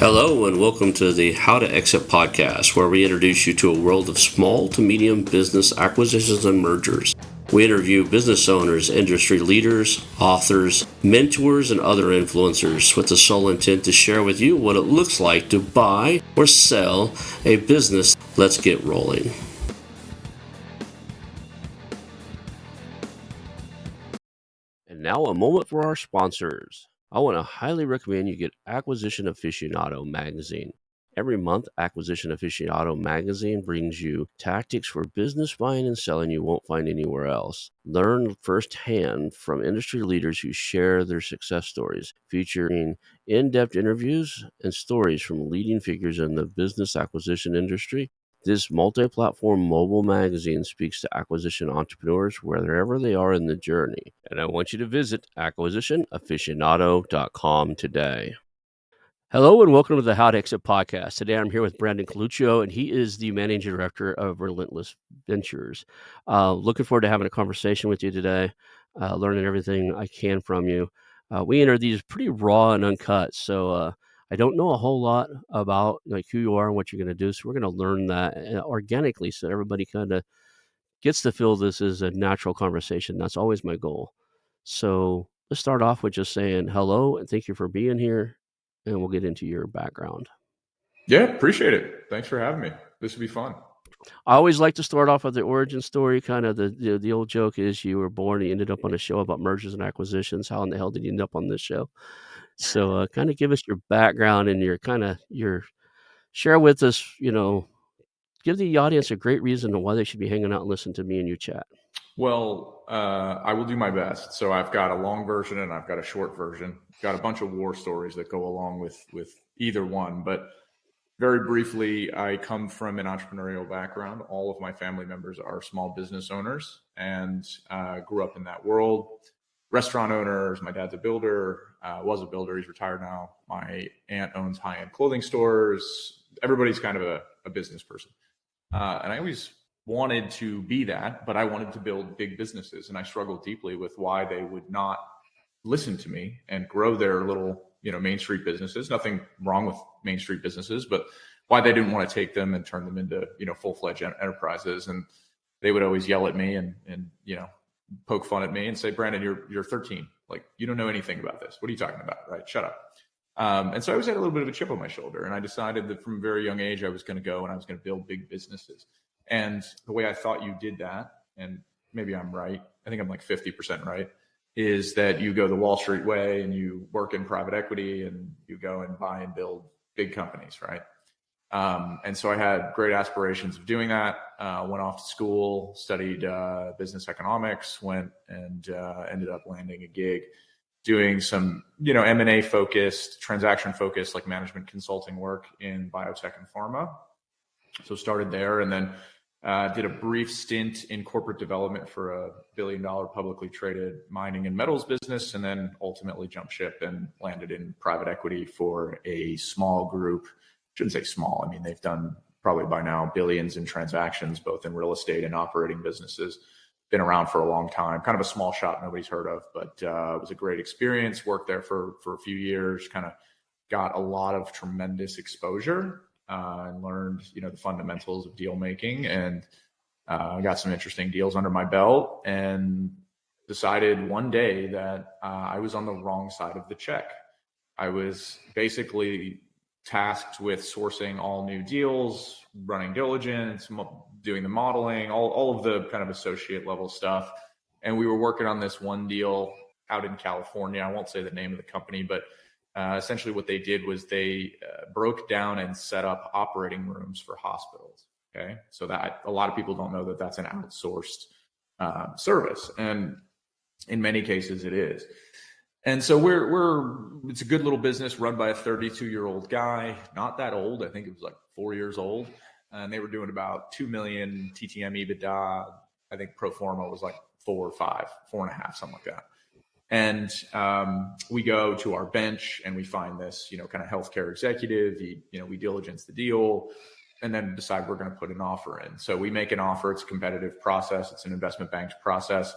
Hello and welcome to the How to Exit podcast, where we introduce you to a world of small to medium business acquisitions and mergers. We interview business owners, industry leaders, authors, mentors, and other influencers with the sole intent to share with you what it looks like to buy or sell a business. Let's get rolling. And now a moment for our sponsors. I want to highly recommend you get Acquisition Aficionado magazine. Every month, Acquisition Aficionado magazine brings you tactics for business buying and selling you won't find anywhere else. Learn firsthand from industry leaders who share their success stories, featuring in-depth interviews and stories from leading figures in the business acquisition industry. This multi-platform mobile magazine speaks to acquisition entrepreneurs wherever they are in the journey. And I want you to visit acquisitionaficionado.com today. Hello and welcome to the How to Exit podcast. Today I'm here with Branden Coluccio, and he is the Managing Director of Relentless Ventures. Looking forward to having a conversation with you today, learning everything I can from you. We enter these pretty raw and uncut, so I don't know a whole lot about who you are and what you're going to do. So we're going to learn that organically, so everybody kind of gets to feel this is a natural conversation. That's always my goal. So let's start off with just saying hello and thank you for being here, and we'll get into your background. Yeah, appreciate it. Thanks for having me. This will be fun. I always like to start off with the origin story. Kind of the old joke is you were born and you ended up on a show about mergers and acquisitions. How in the hell did you end up on this show? So kind of give us your background and your share with us, give the audience a great reason why they should be hanging out and listening to me and you chat. Well, I will do my best. So I've got a long version and I've got a short version. Got a bunch of war stories that go along with either one. But very briefly, I come from an entrepreneurial background. All of my family members are small business owners and grew up in that world. Restaurant owners. My dad's a builder, was a builder. He's retired now. My aunt owns high-end clothing stores. Everybody's kind of a business person. And I always wanted to be that, but I wanted to build big businesses. And I struggled deeply with why they would not listen to me and grow their little, Main Street businesses. Nothing wrong with Main Street businesses, but why they didn't want to take them and turn them into, full-fledged enterprises. And they would always yell at me and poke fun at me and say, Branden, you're 13. Like, you don't know anything about this. What are you talking about? Right? Shut up. And so I always had a little bit of a chip on my shoulder. And I decided that from a very young age, I was going to go and I was going to build big businesses. And the way I thought you did that, and maybe I'm right, I think I'm like 50% right, is that you go the Wall Street way and you work in private equity and you go and buy and build big companies, right? And so I had great aspirations of doing that, went off to school, studied business economics, went and ended up landing a gig doing some, M&A focused, transaction focused, like management consulting work in biotech and pharma. So started there and then did a brief stint in corporate development for a $1 billion publicly traded mining and metals business, and then ultimately jumped ship and landed in private equity for a small group. Shouldn't say small. I mean, they've done probably by now billions in transactions, both in real estate and operating businesses. Been around for a long time, kind of a small shop nobody's heard of, but it was a great experience. Worked there for a few years, kind of got a lot of tremendous exposure and learned, the fundamentals of deal making, and got some interesting deals under my belt, and decided one day that I was on the wrong side of the check. I was basically tasked with sourcing all new deals, running diligence, doing the modeling, all of the kind of associate level stuff. And we were working on this one deal out in California. I won't say the name of the company, but essentially what they did was they broke down and set up operating rooms for hospitals. Okay. So that a lot of people don't know that that's an outsourced service. And in many cases it is. And so it's a good little business run by a 32-year-old guy, not that old. I think it was like 4 years old. And they were doing about 2 million TTM EBITDA. I think pro forma was like 4 or 5, 4.5, something like that. And we go to our bench and we find this, kind of healthcare executive. We diligence the deal and then decide we're going to put an offer in. So we make an offer. It's a competitive process. It's an investment bank's process.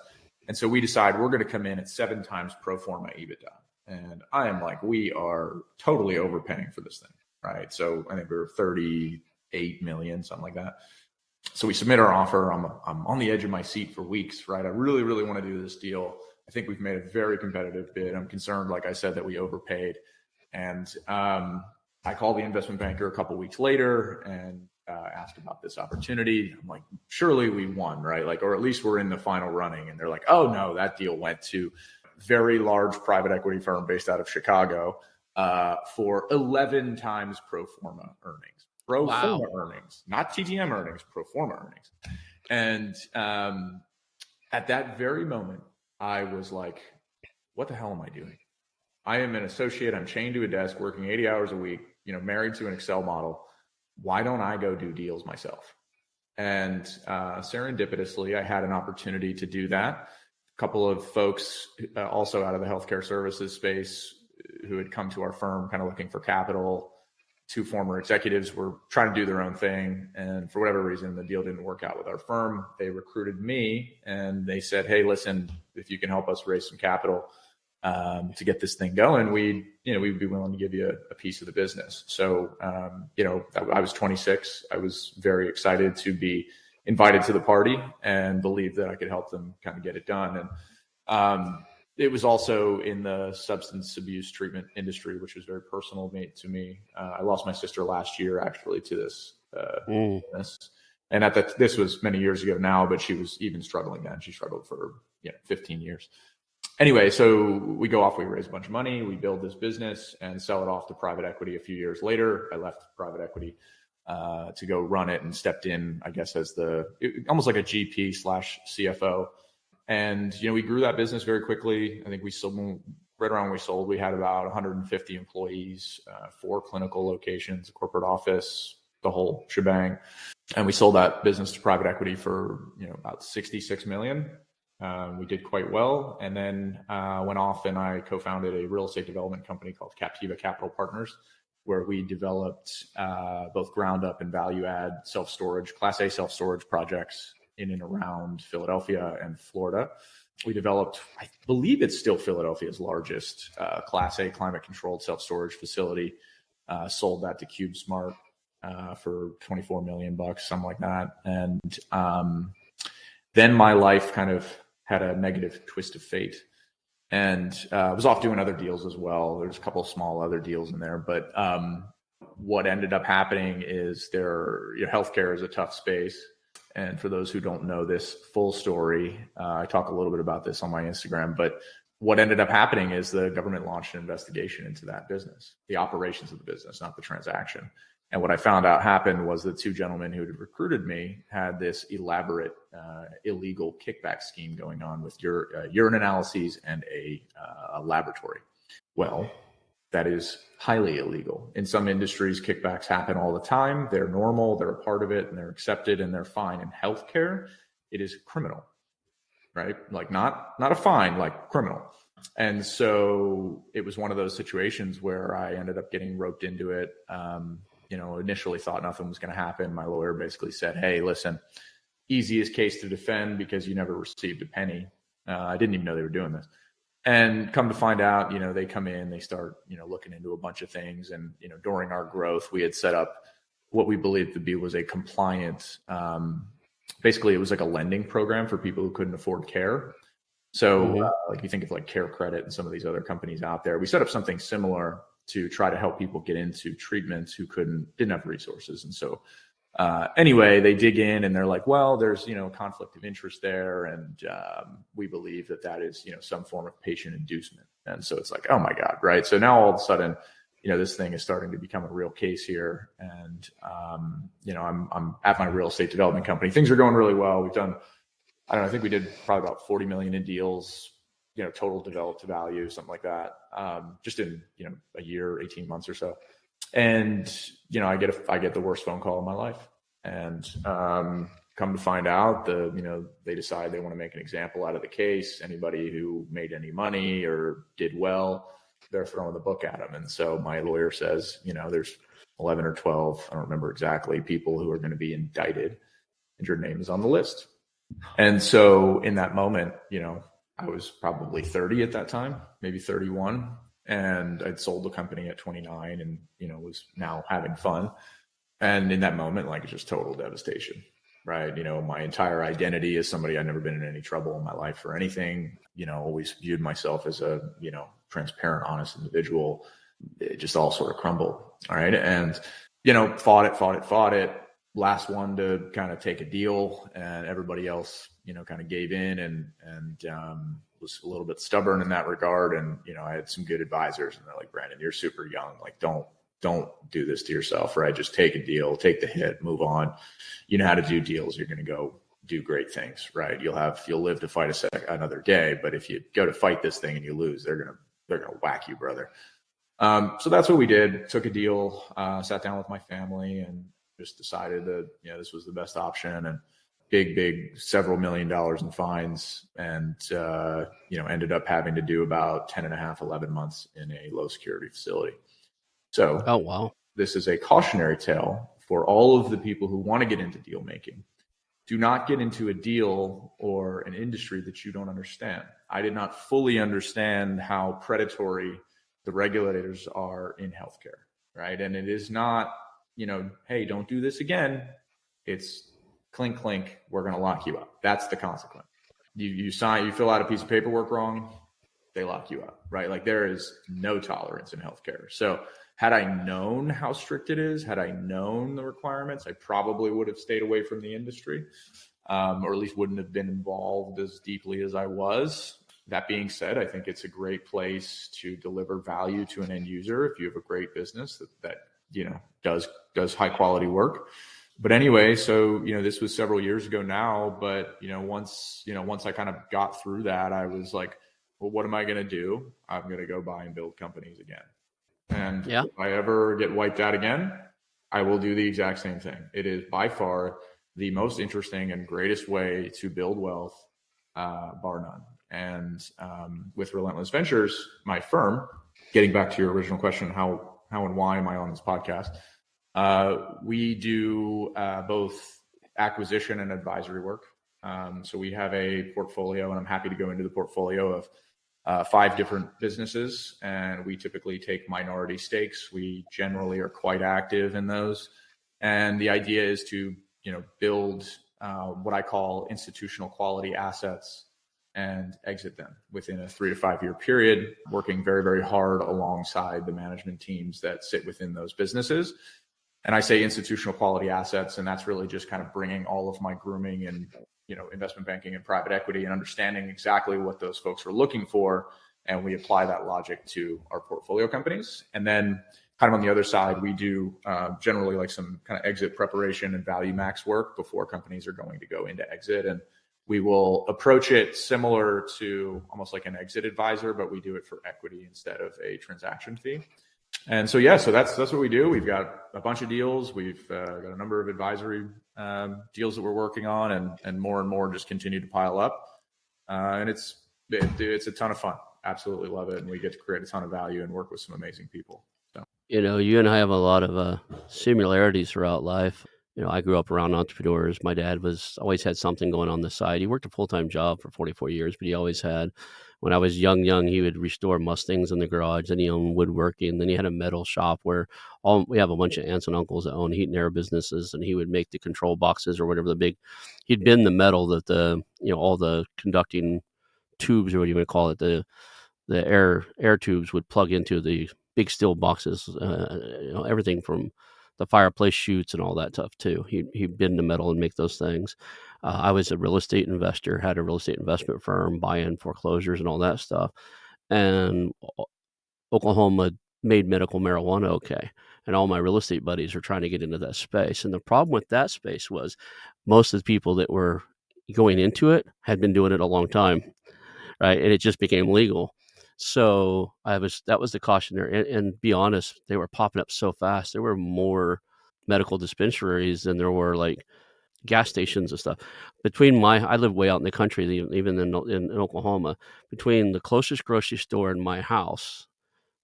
And so we decide we're going to come in at 7 times pro forma EBITDA. And I am like, we are totally overpaying for this thing. right? So I think we were 38 million, something like that. So we submit our offer. I'm on the edge of my seat for weeks, right? I really, really want to do this deal. I think we've made a very competitive bid. I'm concerned, like I said, that we overpaid. And I called the investment banker a couple of weeks later and asked about this opportunity. I'm like, surely we won, right? Like, or at least we're in the final running. And they're like, oh no, that deal went to a very large private equity firm based out of Chicago for 11 times pro forma earnings. Pro forma earnings, not TTM earnings, pro forma earnings. And at that very moment, I was like, what the hell am I doing? I am an associate. I'm chained to a desk working 80 hours a week, married to an Excel model. Why don't I go do deals myself? And serendipitously, I had an opportunity to do that. A couple of folks also out of the healthcare services space who had come to our firm kind of looking for capital. Two former executives were trying to do their own thing. And for whatever reason, the deal didn't work out with our firm. They recruited me and they said, hey, listen, if you can help us raise some capital to get this thing going, we'd be willing to give you a piece of the business. So, I was 26. I was very excited to be invited to the party and believed that I could help them kind of get it done. And it was also in the substance abuse treatment industry, which was very personal to me. I lost my sister last year, actually, to this illness. And this was many years ago now, but she was even struggling then. She struggled for 15 years. Anyway, so we go off, we raise a bunch of money, we build this business and sell it off to private equity. A few years later, I left private equity to go run it and stepped in, I guess, as almost like a GP / CFO. And, we grew that business very quickly. I think we sold, right around when we sold, we had about 150 employees, 4 clinical locations, a corporate office, the whole shebang. And we sold that business to private equity for, about 66 million. We did quite well, and then went off and I co-founded a real estate development company called Captiva Capital Partners, where we developed both ground up and value add self-storage, Class A self-storage projects in and around Philadelphia and Florida. We developed, I believe it's still Philadelphia's largest Class A climate controlled self-storage facility. Sold that to CubeSmart for $24 million, something like that. And then my life kind of had a negative twist of fate, and I was off doing other deals as well. There's a couple of small other deals in there, but what ended up happening is healthcare is a tough space. And for those who don't know this full story, I talk a little bit about this on my Instagram, but what ended up happening is the government launched an investigation into that business, the operations of the business, not the transaction. And what I found out happened was the 2 gentlemen who had recruited me had this elaborate illegal kickback scheme going on with urine analyses and a laboratory. Well, that is highly illegal. In some industries, kickbacks happen all the time. They're normal, they're a part of it, and they're accepted, and they're fine. In healthcare, it is criminal, right? Like not a fine, like criminal. And so it was one of those situations where I ended up getting roped into it. Initially thought nothing was going to happen. My lawyer basically said, hey, listen, easiest case to defend because you never received a penny. I didn't even know they were doing this. And come to find out, they come in, they start, looking into a bunch of things. And, during our growth, we had set up what we believed to be was a compliant, basically it was like a lending program for people who couldn't afford care. So like you think of like Care Credit and some of these other companies out there, we set up something similar to try to help people get into treatments who didn't have resources. And so anyway, they dig in and they're like, well, there's, conflict of interest there. And we believe that is, some form of patient inducement. And so it's like, oh my God. Right. So now all of a sudden, this thing is starting to become a real case here. And, I'm at my real estate development company. Things are going really well. We've done, I think we did probably about 40 million in deals, total developed value, something like that. Just in, a year, 18 months or so. And, I get the worst phone call of my life, and, come to find out they decide they want to make an example out of the case. Anybody who made any money or did well, they're throwing the book at them. And so my lawyer says, there's 11 or 12, I don't remember exactly, people who are going to be indicted, and your name is on the list. And so in that moment, I was probably 30 at that time, maybe 31. and I'd sold the company at 29 and, was now having fun. And in that moment, like, it's just total devastation, right? My entire identity as somebody, I'd never been in any trouble in my life for anything, always viewed myself as a, transparent, honest individual. It just all sort of crumbled. All right. And, fought it. Last one to kind of take a deal, and everybody else, kind of gave in and was a little bit stubborn in that regard. And, I had some good advisors, and they're like, Branden, you're super young. Like, don't do this to yourself, right? Just take a deal, take the hit, move on. You know how to do deals. You're going to go do great things, right? You'll live to fight another day. But if you go to fight this thing and you lose, they're going to whack you, brother. So that's what we did. Took a deal, sat down with my family, and just decided that, this was the best option. And big, several $1 million in fines, and, ended up having to do about 10 and a half, 11 months in a low security facility. So, oh, wow. This is a cautionary tale for all of the people who want to get into deal making. Do not get into a deal or an industry that you don't understand. I did not fully understand how predatory the regulators are in healthcare, right? And it is not, hey, don't do this again. It's clink, clink, we're going to lock you up. That's the consequence. You fill out a piece of paperwork wrong, they lock you up, right? Like, there is no tolerance in healthcare. So had I known how strict it is, had I known the requirements, I probably would have stayed away from the industry, or at least wouldn't have been involved as deeply as I was. That being said, I think it's a great place to deliver value to an end user if you have a great business that does high quality work. But anyway, so, this was several years ago now, but, once I kind of got through that, I was like, well, what am I going to do? I'm going to go buy and build companies again. And if I ever get wiped out again, I will do the exact same thing. It is by far the most interesting and greatest way to build wealth, bar none. And with Relentless Ventures, my firm, getting back to your original question, how and why am I on this podcast? We do both acquisition and advisory work. So we have a portfolio, and I'm happy to go into the portfolio of 5 different businesses, and we typically take minority stakes. We generally are quite active in those. And the idea is to, build what I call institutional quality assets and exit them within a 3 to 5 year period, working very, very hard alongside the management teams that sit within those businesses. And I say institutional quality assets, and that's really just kind of bringing all of my grooming and, investment banking and private equity and understanding exactly what those folks are looking for. And we apply that logic to our portfolio companies. And then kind of on the other side, we do generally like some kind of exit preparation and value max work before companies are going to go into exit. And we will approach it similar to almost like an exit advisor, but we do it for equity instead of a transaction fee. And so, so that's what we do. We've got a bunch of deals. We've got a number of advisory deals that we're working on, and more just continue to pile up. And it's a ton of fun. Absolutely love it. And we get to create a ton of value and work with some amazing people. So, you and I have a lot of similarities throughout life. I grew up around entrepreneurs. My dad always had something going on the side. He worked a full-time job for 44 years, but he always had, when I was young, he would restore Mustangs in the garage, and he owned woodworking. Then he had a metal shop where we have a bunch of aunts and uncles that own heat and air businesses, and he would make the control boxes or whatever he'd bend the metal that all the conducting tubes, or what you would call it, the air tubes would plug into the big steel boxes, everything from the fireplace chutes and all that stuff too. He'd bend the metal and make those things. I was a real estate investor, had a real estate investment firm, buy-in foreclosures and all that stuff. And Oklahoma made medical marijuana okay. And all my real estate buddies are trying to get into that space. And the problem with that space was most of the people that were going into it had been doing it a long time, right? And it just became legal. So that was the caution there. And be honest, they were popping up so fast. There were more medical dispensaries than there were like gas stations and stuff. I live way out in the country, even in Oklahoma. Between the closest grocery store and my house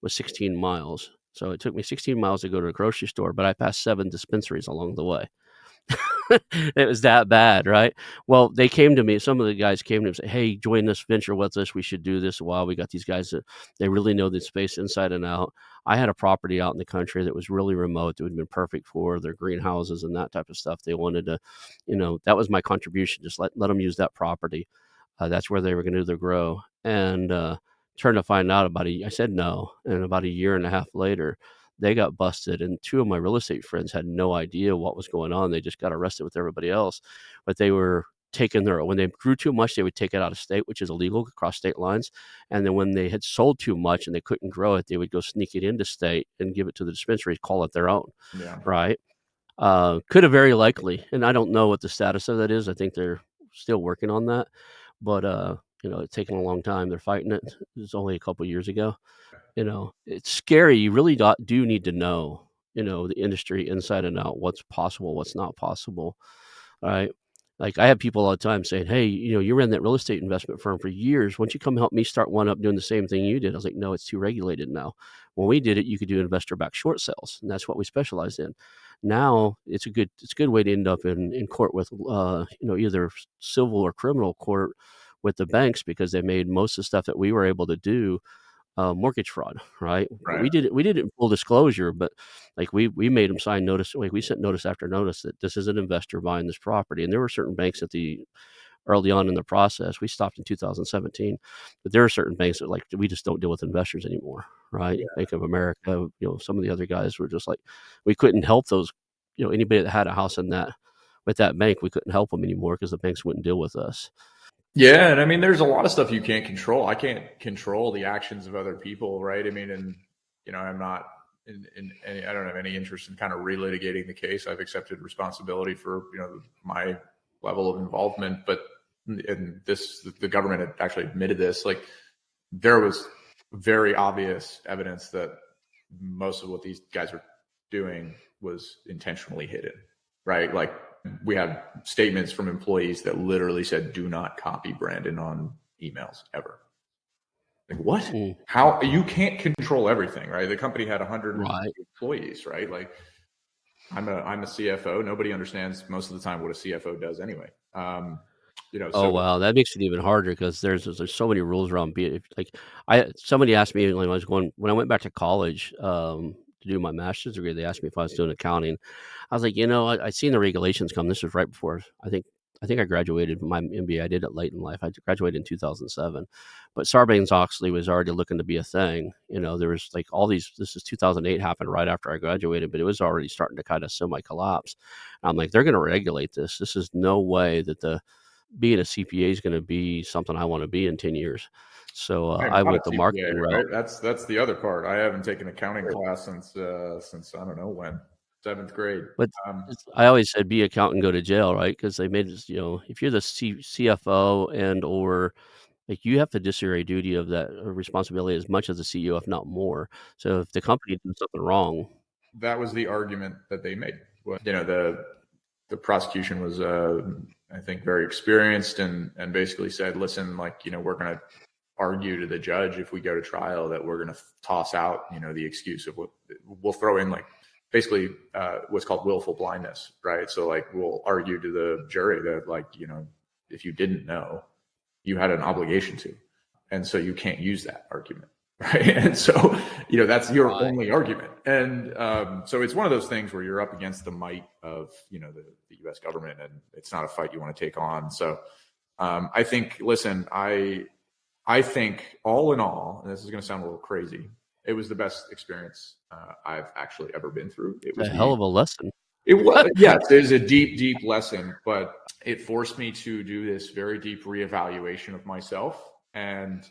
was 16 miles. So it took me 16 miles to go to a grocery store, but I passed 7 dispensaries along the way. It was that bad, right? Well, they came to me. Some of the guys came to me and said, "Hey, join this venture with us. We should do this a while. We got these guys that they really know the space inside and out." I had a property out in the country that was really remote. That would have been perfect for their greenhouses and that type of stuff. They wanted to, that was my contribution. Just let them use that property. That's where they were going to do their grow. And turned to find out I said no. And about a year and a half later, they got busted. And two of my real estate friends had no idea what was going on. They just got arrested with everybody else. But they were when they grew too much, they would take it out of state, which is illegal across state lines. And then when they had sold too much and they couldn't grow it, they would go sneak it into state and give it to the dispensary, call it their own. Yeah. Right. Could have very likely. And I don't know what the status of that is. I think they're still working on that. But, it's taken a long time. They're fighting it. It was only a couple years ago. It's scary. You really do need to know, the industry inside and out, what's possible, what's not possible. Right. Like I have people all the time saying, "Hey, you ran that real estate investment firm for years. Why don't you come help me start one up doing the same thing you did?" I was like, "No, it's too regulated now." When we did it, you could do investor-backed short sales, and that's what we specialized in. Now it's a good way to end up in court with either civil or criminal court with the banks because they made most of the stuff that we were able to do mortgage fraud, right? Right. We did it in full disclosure, but like we made them sign notice. Like we sent notice after notice that this is an investor buying this property, and there were certain banks at the early on in the process. We stopped in 2017, but there are certain banks that like we just don't deal with investors anymore, right? Yeah. Bank of America, some of the other guys were just like we couldn't help those, anybody that had a house in that with that bank, we couldn't help them anymore because the banks wouldn't deal with us. Yeah, and I mean, there's a lot of stuff you can't control. I can't control the actions of other people, right? I mean, and I'm not in any, I don't have any interest in kind of relitigating the case. I've accepted responsibility for my level of involvement, but in this, the government had actually admitted this. Like, there was very obvious evidence that most of what these guys were doing was intentionally hidden, right? Like, we had statements from employees that literally said, "Do not copy Branden on emails ever." Like, what? Mm, How? You can't control everything, right? The company had 100 right. employees, right? Like, I'm a CFO. Nobody understands most of the time what a CFO does anyway. Oh, So wow, that makes it even harder because there's so many rules around being like somebody asked me when I went back to college, to do my master's degree, they asked me if I was doing accounting. I was like, I seen the regulations come. This was right before I think I graduated from my MBA. I did it late in life. I graduated in 2007, but Sarbanes-Oxley was already looking to be a thing. There was like all these. This is 2008 happened right after I graduated, but it was already starting to kind of semi collapse. I'm like, they're going to regulate this. This is no way that being a CPA is going to be something I want to be in 10 years. So I'm I not a went the CPA, marketing route. right? That's the other part. I haven't taken accounting class since I don't know when, seventh grade. But Um, I always said be accountant, go to jail, right? Because they made this, if you're the CFO and or like you have to discharge your duty of that responsibility as much as the CEO, if not more. So if the company did something wrong, that was the argument that they made. The prosecution was, I think, very experienced and basically said, listen, like, we're going to argue to the judge if we go to trial that we're going to toss out, the excuse of what we'll throw in, like basically what's called willful blindness, right? So like we'll argue to the jury that like, if you didn't know, you had an obligation to, and so you can't use that argument. Right. And so, that's your right? only argument. And so it's one of those things where you're up against the might of, the US government, and it's not a fight you want to take on. So I think, listen, I think all in all, and this is going to sound a little crazy, it was the best experience I've actually ever been through. It It's was a hell of a lesson. it was, yes, it is a deep, deep lesson, but it forced me to do this very deep reevaluation of myself. And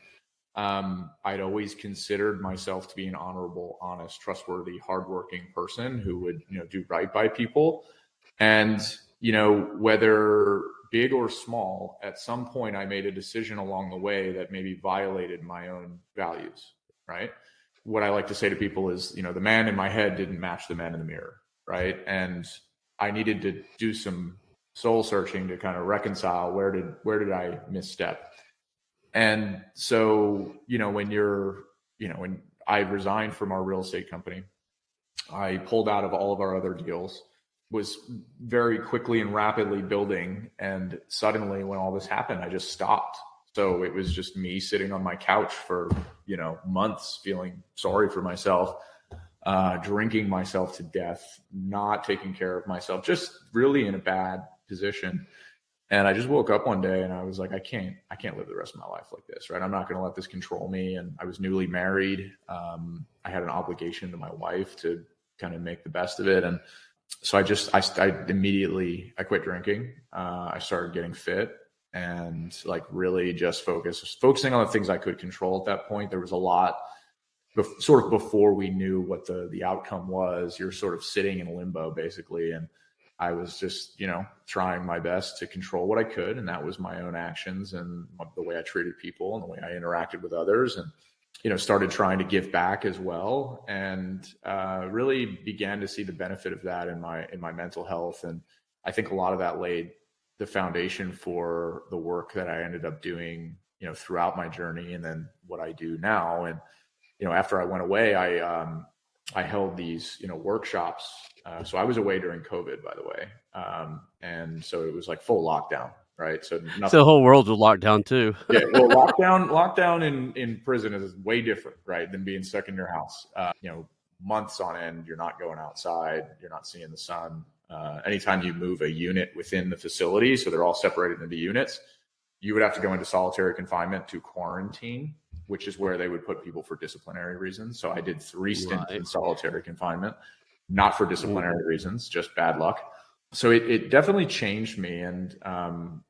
I'd always considered myself to be an honorable, honest, trustworthy, hardworking person who would, do right by people. And, whether big or small, at some point I made a decision along the way that maybe violated my own values, right? What I like to say to people is, the man in my head didn't match the man in the mirror, right? And I needed to do some soul searching to kind of reconcile where did I misstep. And so, when I resigned from our real estate company, I pulled out of all of our other deals. was very quickly and rapidly building. And suddenly when all this happened, I just stopped. So it was just me sitting on my couch for, months, feeling sorry for myself, drinking myself to death, not taking care of myself, just really in a bad position. And I just woke up one day and I was like, I can't live the rest of my life like this, right? I'm not going to let this control me. And I was newly married. I had an obligation to my wife to kind of make the best of it. And so I immediately quit drinking. I started getting fit and like really just focusing on the things I could control at that point. There was a lot sort of before we knew what the outcome was. You're sort of sitting in limbo basically. And I was just, trying my best to control what I could. And that was my own actions and the way I treated people and the way I interacted with others, and, started trying to give back as well. And really began to see the benefit of that in my mental health. And I think a lot of that laid the foundation for the work that I ended up doing, throughout my journey, and then what I do now. And, after I went away, I held these, workshops. So I was away during COVID, by the way. And so it was like full lockdown, right? So nothing. The whole world was locked down too. Yeah. Well, lockdown in prison is way different, right, than being stuck in your house. Months on end, you're not going outside, you're not seeing the sun. Anytime you move a unit within the facility, so they're all separated into units, you would have to go into solitary confinement to quarantine, which is where they would put people for disciplinary reasons. So I did 3 stints in solitary confinement, not for disciplinary reasons, just bad luck. So it definitely changed me. And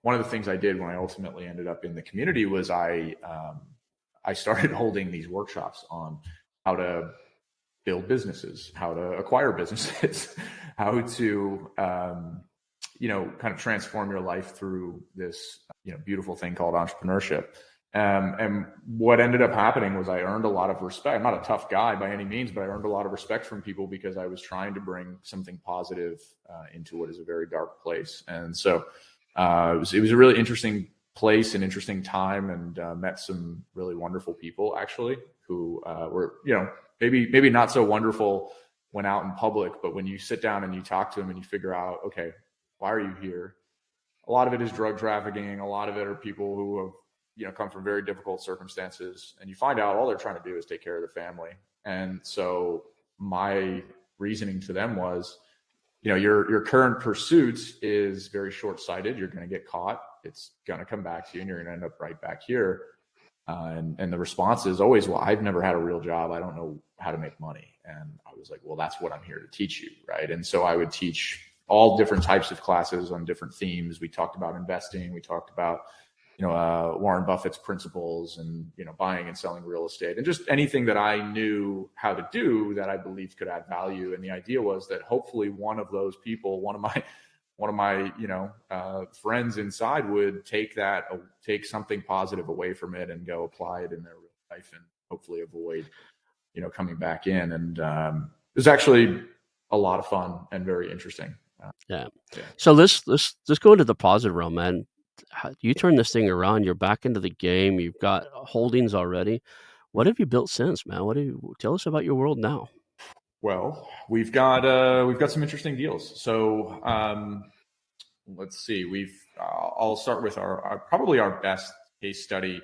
one of the things I did when I ultimately ended up in the community was I started holding these workshops on how to build businesses, how to acquire businesses, how to, kind of transform your life through this, beautiful thing called entrepreneurship. And what ended up happening was I earned a lot of respect. I'm not a tough guy by any means, but I earned a lot of respect from people because I was trying to bring something positive into what is a very dark place. And so it was a really interesting place, an interesting time, and met some really wonderful people actually who were, maybe not so wonderful when out in public, but when you sit down and you talk to them and you figure out, okay, why are you here? A lot of it is drug trafficking. A lot of it are people who have, come from very difficult circumstances, and you find out all they're trying to do is take care of their family. And so my reasoning to them was, your current pursuit is very short-sighted. You're going to get caught. It's going to come back to you and you're going to end up right back here. And the response is always, well, I've never had a real job. I don't know how to make money. And I was like, well, that's what I'm here to teach you. Right. And so I would teach all different types of classes on different themes. We talked about investing. We talked about, Warren Buffett's principles and, buying and selling real estate and just anything that I knew how to do that I believed could add value. And the idea was that hopefully one of those people, one of my, friends inside would take something positive away from it and go apply it in their real life and hopefully avoid, coming back in. And it was actually a lot of fun and very interesting. Yeah. So let's go into the positive realm, man. You turn this thing around. You're back into the game. You've got holdings already. What have you built since, man? Tell us about your world now? Well, we've got some interesting deals. So let's see. I'll start with probably our best case study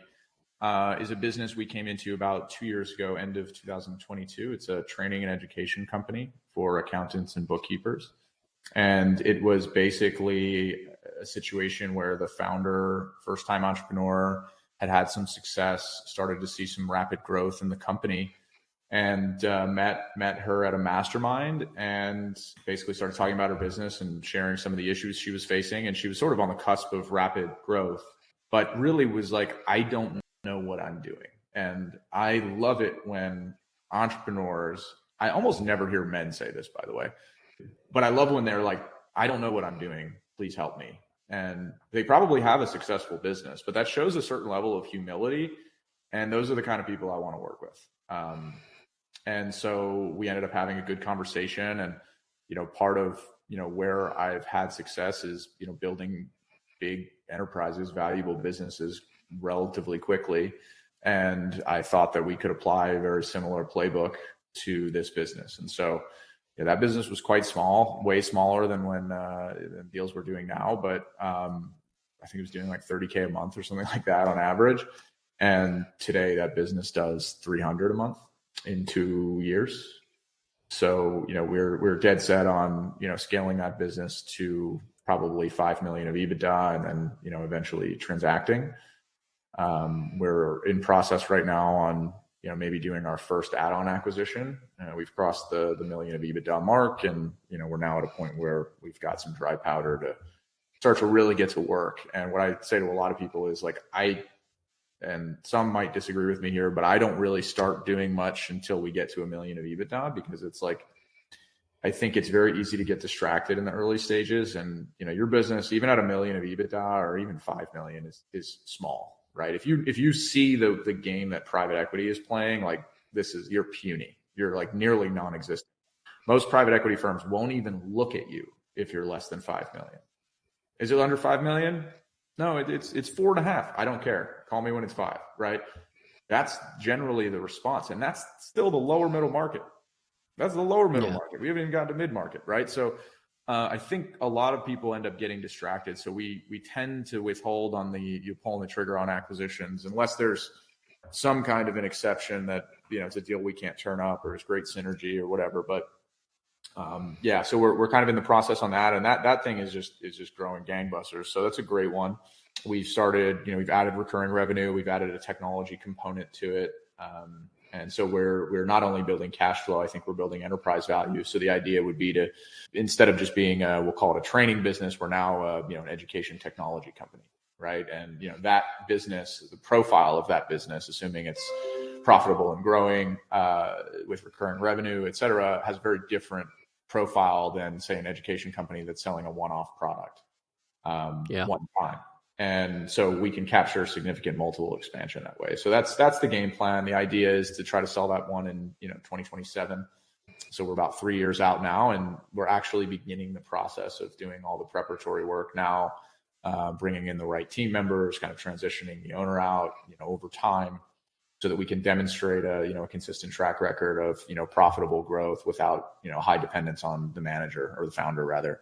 is a business we came into about 2 years ago, end of 2022. It's a training and education company for accountants and bookkeepers. And it was basically a situation where the founder, first-time entrepreneur, had some success, started to see some rapid growth in the company, and met her at a mastermind and basically started talking about her business and sharing some of the issues she was facing. And she was sort of on the cusp of rapid growth, but really was like, I don't know what I'm doing. And I love it when entrepreneurs, I almost never hear men say this, by the way, but I love when they're like, I don't know what I'm doing. Please help me. And they probably have a successful business, but that shows a certain level of humility. And those are the kind of people I want to work with. And so we ended up having a good conversation. And, part of, where I've had success is, building big enterprises, valuable businesses relatively quickly. And I thought that we could apply a very similar playbook to this business. And so, that business was quite small, way smaller than when the deals we're doing now. But I think it was doing like 30K a month or something like that on average. And today that business does 300 a month in 2 years. So, we're dead set on, scaling that business to probably 5 million of EBITDA and then, eventually transacting. We're in process right now on, maybe doing our first add-on acquisition. We've crossed the million of EBITDA mark, and, we're now at a point where we've got some dry powder to start to really get to work. And what I say to a lot of people is like, and some might disagree with me here, but I don't really start doing much until we get to 1 million of EBITDA, because it's like, I think it's very easy to get distracted in the early stages. And, your business, even at 1 million of EBITDA or even 5 million is small, right? If you see the game that private equity is playing, like you're puny, you're like nearly non-existent. Most private equity firms won't even look at you if you're less than 5 million. Is it under 5 million? No, it's 4.5. I don't care. Call me when it's 5, right? That's generally the response. And that's still the lower middle market. That's the lower middle market. We haven't even gotten to mid-market, right? So I think a lot of people end up getting distracted. So we tend to withhold on you pulling the trigger on acquisitions unless there's some kind of an exception that, it's a deal we can't turn up or it's great synergy or whatever. But so we're kind of in the process on that, and that thing is just growing gangbusters. So that's a great one. We've started, we've added recurring revenue, we've added a technology component to it, and so we're not only building cash flow, I think we're building enterprise value. So the idea would be to, instead of just being we'll call it a training business, we're now an education technology company, right? And that business, the profile of that business, assuming it's profitable and growing with recurring revenue, et cetera, has a very different profile than, say, an education company that's selling a one-off product one time. And so we can capture significant multiple expansion that way. So that's the game plan. The idea is to try to sell that one in 2027. So we're about 3 years out now, and we're actually beginning the process of doing all the preparatory work now, bringing in the right team members, kind of transitioning the owner out, over time, so that we can demonstrate a consistent track record of profitable growth without high dependence on the manager or the founder rather.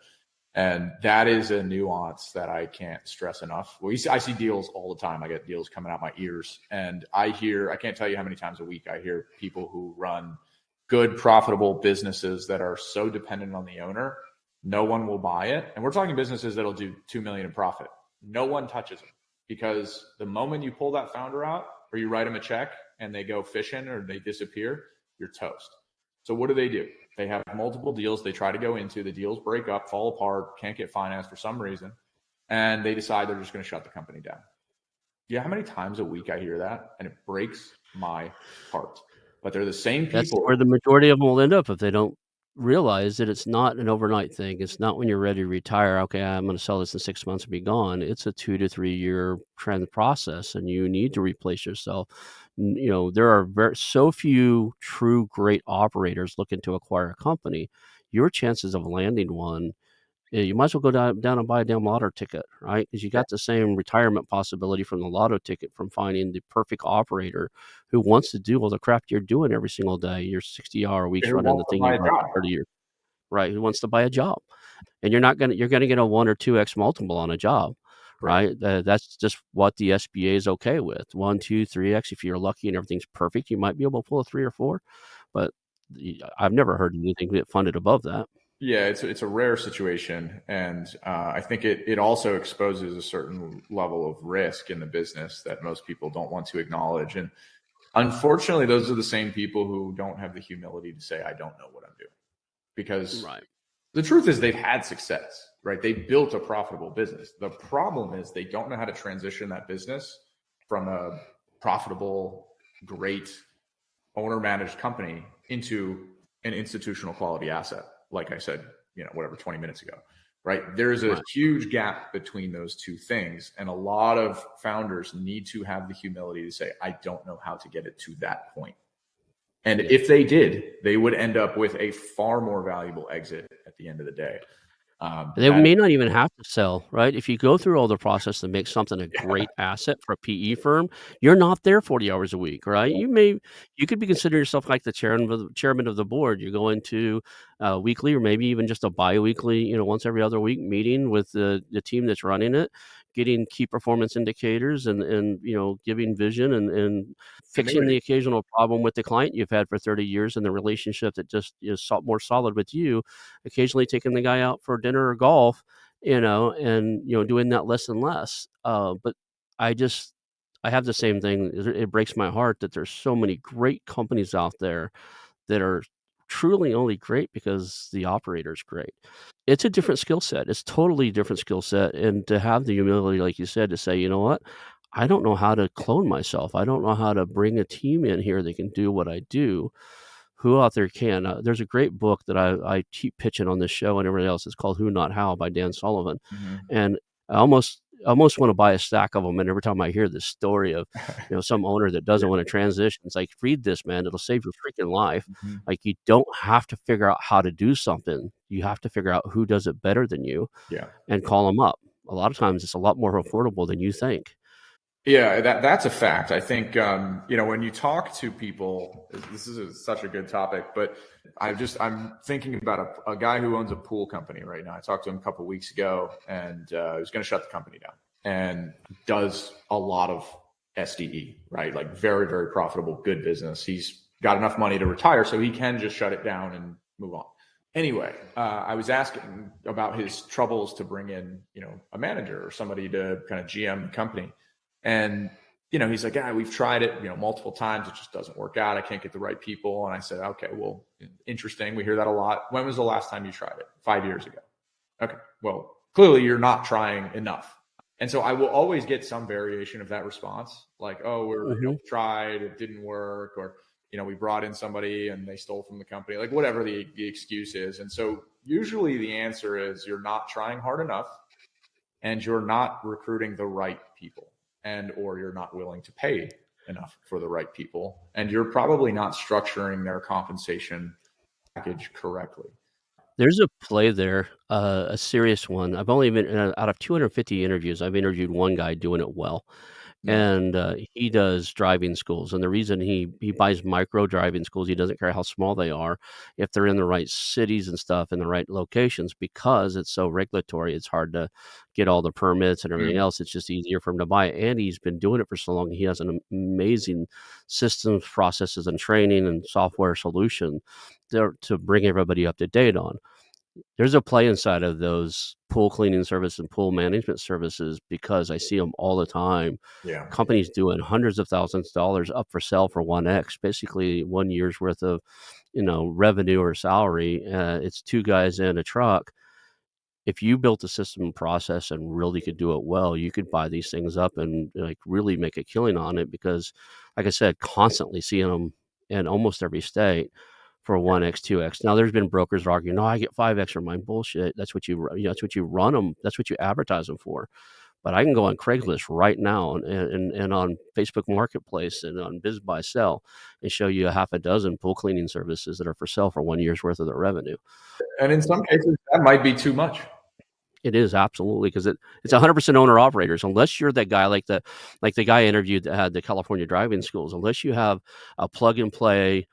And that is a nuance that I can't stress enough. I see deals all the time. I get deals coming out my ears, and I can't tell you how many times a week I hear people who run good, profitable businesses that are so dependent on the owner, no one will buy it. And we're talking businesses that'll do 2 million in profit. No one touches them, because the moment you pull that founder out or you write them a check and they go fishing or they disappear, you're toast. So what do? They have multiple deals they try to go into. The deals break up, fall apart, can't get financed for some reason, and they decide they're just going to shut the company down. Yeah, how many times a week I hear that, and it breaks my heart. But they're the same people. That's where the majority of them will end up if they don't realize that it's not an overnight thing. It's not when you're ready to retire. Okay, I'm going to sell this in 6 months and be gone. It's a 2 to 3 year trend process, and you need to replace yourself. There are so few true great operators looking to acquire a company. Your chances of landing one, you might as well go down and buy a damn lotto ticket, right? Because you got the same retirement possibility from the lotto ticket from finding the perfect operator who wants to do all the crap you're doing every single day. Your 60-hour weeks running the thing you've run for 30 years, right? Who wants to buy a job? And you're going to get a 1 or 2x multiple on a job, right? That's just what the SBA is okay with. 1, 2, 3x. If you're lucky and everything's perfect, you might be able to pull a 3 or 4, but I've never heard anything get funded above that. Yeah, it's a rare situation, and I think it also exposes a certain level of risk in the business that most people don't want to acknowledge. And unfortunately, those are the same people who don't have the humility to say, I don't know what I'm doing. Because the truth is they've had success, right? They built a profitable business. The problem is they don't know how to transition that business from a profitable, great owner-managed company into an institutional quality asset. Like I said, 20 minutes ago, right? There's a huge gap between those two things. And a lot of founders need to have the humility to say, I don't know how to get it to that point. And if they did, they would end up with a far more valuable exit at the end of the day. They That may not even have to sell, right? If you go through all the process to make something a yeah, great asset for a PE firm, you're not there 40 hours a week, right? You could be considering yourself like the chairman of the board. You're going to weekly or maybe even just a biweekly, once every other week meeting with the team that's running it, getting key performance indicators and giving vision and fixing the continuity. occasional problem with the client you've had for 30 years and the relationship that just is more solid with you, occasionally taking the guy out for dinner or golf, and doing that less and less. But I just I have the same thing. It breaks my heart that there's so many great companies out there that are truly only great because the operator's great. It's a different skill set. It's totally different skill set, and to have the humility, like you said, to say, "You know what? I don't know how to clone myself. I don't know how to bring a team in here that can do what I do. Who out there can?" There's a great book that I keep pitching on this show and everything else. It's called Who Not How by Dan Sullivan, Mhm. and I almost wanna buy a stack of them. And every time I hear this story of, some owner that Yeah. doesn't wanna transition, it's like, "Read this, man. It'll save your freaking life." Mhm. Like, you don't have to figure out how to do something. You have to figure out who does it better than you Yeah. and call them up. A lot of times, it's a lot more affordable than you think. Yeah, that's a fact. I think when you talk to people, this is such a good topic. But I'm thinking about a guy who owns a pool company right now. I talked to him a couple of weeks ago, and he was going to shut the company down, and does a lot of SDE, right? Like very very profitable, good business. He's got enough money to retire, so he can just shut it down and move on. Anyway, I was asking about his troubles to bring in, a manager or somebody to kind of GM the company. And, he's like, yeah, we've tried it, multiple times. It just doesn't work out. I can't get the right people. And I said, okay, well, interesting. We hear that a lot. When was the last time you tried it? 5 years ago. Okay. Well, clearly you're not trying enough. And so I will always get some variation of that response. Like, oh, Mhm. we tried, it didn't work, or, we brought in somebody and they stole from the company, like whatever the excuse is. And so usually the answer is you're not trying hard enough and you're not recruiting the right people, and or you're not willing to pay enough for the right people, and you're probably not structuring their compensation package correctly. There's a play there, a serious one. I've only been out of 250 interviews, I've interviewed one guy doing it well. Yeah. And, he does driving schools, and the reason he buys micro driving schools, he doesn't care how small they are, if they're in the right cities and stuff, in the right locations, because it's so regulatory, it's hard to get all the permits and everything Mm. else, it's just easier for him to buy it, and he's been doing it for so long, he has an amazing systems, processes, and training and software solution to bring everybody up to date on. There's a play inside of those pool cleaning service and pool management services because I see them all the time. Yeah. Companies doing hundreds of thousands of dollars up for sale for 1x, basically 1 year's worth of, revenue or salary. It's 2 guys and a truck. If you built a system and process and really could do it well, you could buy these things up and, like, really make a killing on it because, like I said, constantly seeing them in almost every state for 1x, 2x. Now there's been brokers arguing, "No, I get 5x for mine." Bullshit. That's what you run them. That's what you advertise them for. But I can go on Craigslist right now and on Facebook Marketplace and on Biz Buy Sell and show you a half a dozen pool cleaning services that are for sale for 1 year's worth of their revenue. And in some cases, that might be too much. It is absolutely because it's 100% owner operators. Unless you're that guy like the guy I interviewed that had the California driving schools, unless you have a plug and play,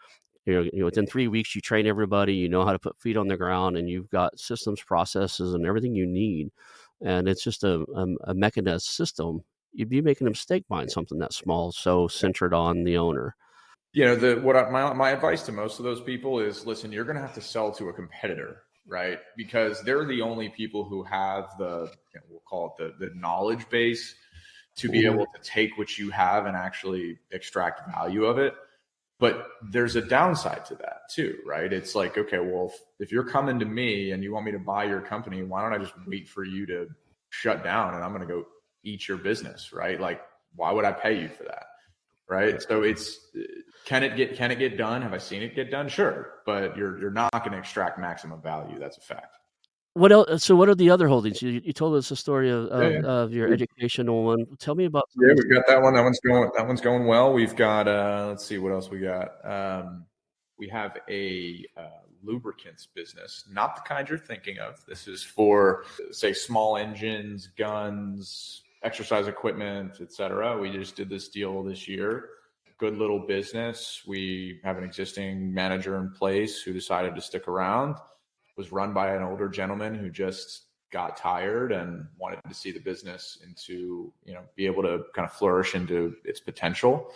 within 3 weeks you train everybody, you know how to put feet on the ground, and you've got systems, processes, and everything you need, and it's just a mechanized system, you'd be making a mistake buying something that small, so centered on the owner. My advice to most of those people is, listen, you're going to have to sell to a competitor, right? Because they're the only people who have we'll call it the knowledge base to be Mhm. able to take what you have and actually extract value of it. But there's a downside to that too, right? It's like, okay, well, if you're coming to me and you want me to buy your company, why don't I just wait for you to shut down and I'm going to go eat your business, right? Like, why would I pay you for that? Right. So can it get done? Have I seen it get done? Sure. But you're not going to extract maximum value. That's a fact. What are the other holdings? You told us the story of Yeah. of of your We- educational one. Tell me about some Yeah, of we've the got that one. That one's going well. We've got let's see what else we got. We have a lubricants business, not the kind you're thinking of. This is for, say, small engines, guns, exercise equipment, etc. We just did this deal this year. Good little business. We have an existing manager in place who decided to stick around. It was run by an older gentleman who just got tired and wanted to see the business into, be able to kind of flourish into its potential.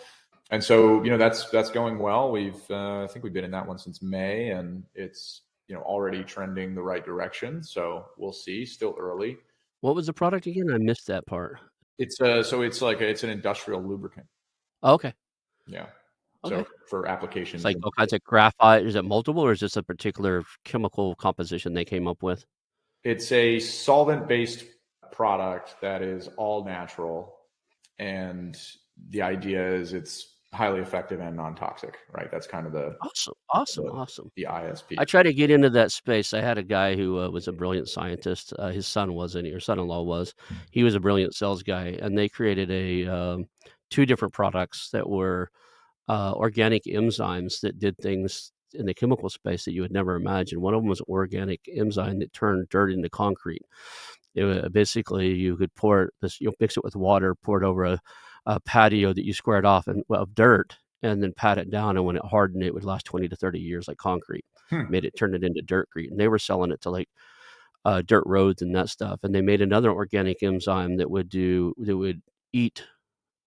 And so, that's going well. I think we've been in that one since May, and it's, already trending the right direction. So we'll see. Still early. What was the product again? I missed that part. It's it's an industrial lubricant. Oh, okay. Yeah. Okay. So for applications, It's like all kinds of graphite. Is it multiple, or is this a particular chemical composition they came up with? It's a solvent-based product that is all natural, and the idea is it's highly effective and non-toxic, right? That's kind of Awesome. the ISP. I try to get into that space. I had a guy who was a brilliant scientist. His son wasn't, or son-in-law was. He was a brilliant sales guy, and they created two different products that were organic enzymes that did things in the chemical space that you would never imagine. One of them was organic enzyme that turned dirt into concrete. Basically, you could mix it with water, pour it over a patio that you squared off of dirt, and then pat it down. And when it hardened, it would last 20 to 30 years like concrete. Turn it into dirtcrete. And they were selling it to like dirt roads and that stuff. And they made another organic enzyme that would eat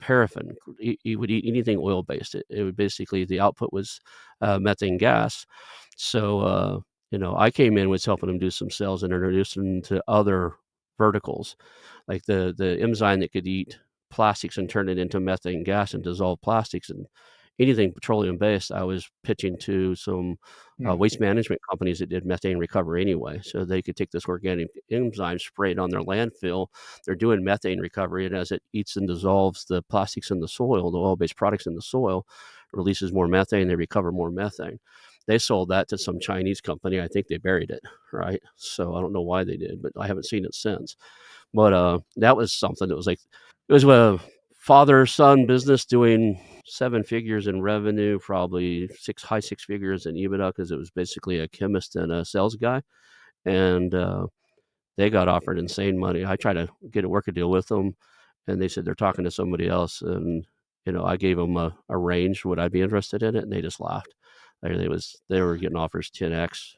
paraffin. He would eat anything oil based. It would basically, the output was methane gas. So I came in, was helping him do some sales and introduce him to other verticals, like the enzyme that could eat plastics and turn it into methane gas and dissolve plastics, and anything petroleum based. I was pitching to some waste management companies that did methane recovery anyway, so they could take this organic enzyme, spray it on their landfill. They're doing methane recovery, and as it eats and dissolves the plastics in the soil, the oil-based products in the soil, releases more methane. They recover more methane. They sold that to some Chinese company. I think they buried it, right? So I don't know why they did, but I haven't seen it since. But that was something that was like, it was a father-son business doing 7 figures in revenue, probably high six figures in EBITDA, because it was basically a chemist and a sales guy. And they got offered insane money. I tried to get a work deal with them, and they said they're talking to somebody else. And I gave them a range, would I be interested in it? And they just laughed. They were getting offers 10x.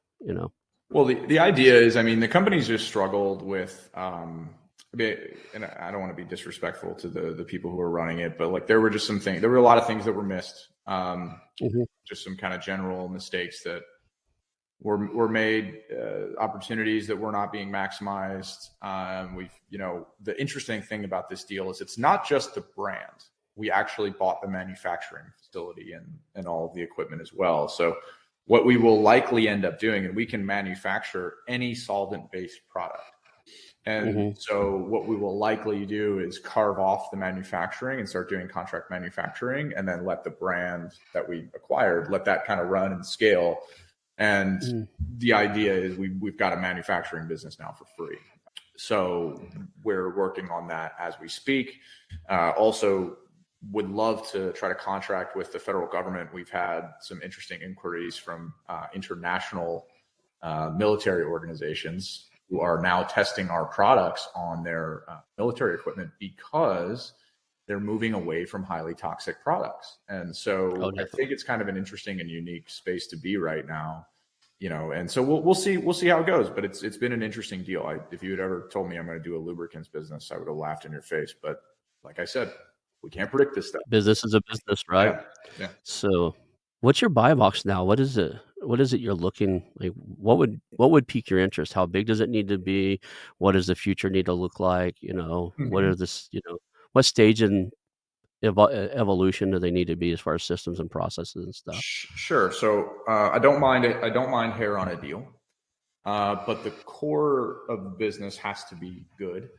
Well, the idea is, the companies just struggled with, and I don't want to be disrespectful to the people who are running it, but like there were a lot of things that were missed. Just some kind of general mistakes that were made, opportunities that were not being maximized. The interesting thing about this deal is it's not just the brand. We actually bought the manufacturing facility and all of the equipment as well. So what we will likely end up doing, and we can manufacture any solvent-based product. And so what we will likely do is carve off the manufacturing and start doing contract manufacturing, and then let the brand that we acquired, let that kind of run and scale. And the idea is we've got a manufacturing business now for free. So we're working on that as we speak. Also would love to try to contract with the federal government. We've had some interesting inquiries from international military organizations who are now testing our products on their military equipment because they're moving away from highly toxic products. And so I think it's kind of an interesting and unique space to be right now, and so we'll see how it goes, but it's been an interesting deal. If you had ever told me I'm going to do a lubricants business, I would have laughed in your face. But like I said, we can't predict this stuff. Business is a business, right? Yeah. So what's your buy box now? What is it you're looking like? What would pique your interest? How big does it need to be? What does the future need to look like? What are what stage in evolution do they need to be as far as systems and processes and stuff? Sure. So I don't mind hair on a deal, but the core of the business has to be good.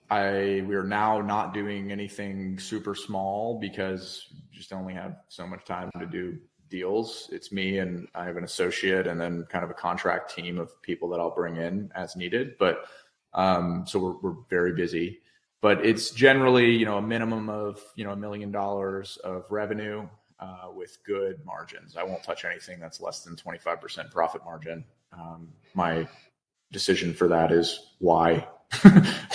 We are now not doing anything super small because we just only have so much time to do deals. It's me, and I have an associate, and then kind of a contract team of people that I'll bring in as needed. But so we're very busy. But it's generally, a minimum of, $1 million of revenue. with good margins. I won't touch anything that's less than 25% profit margin. My decision for that is why.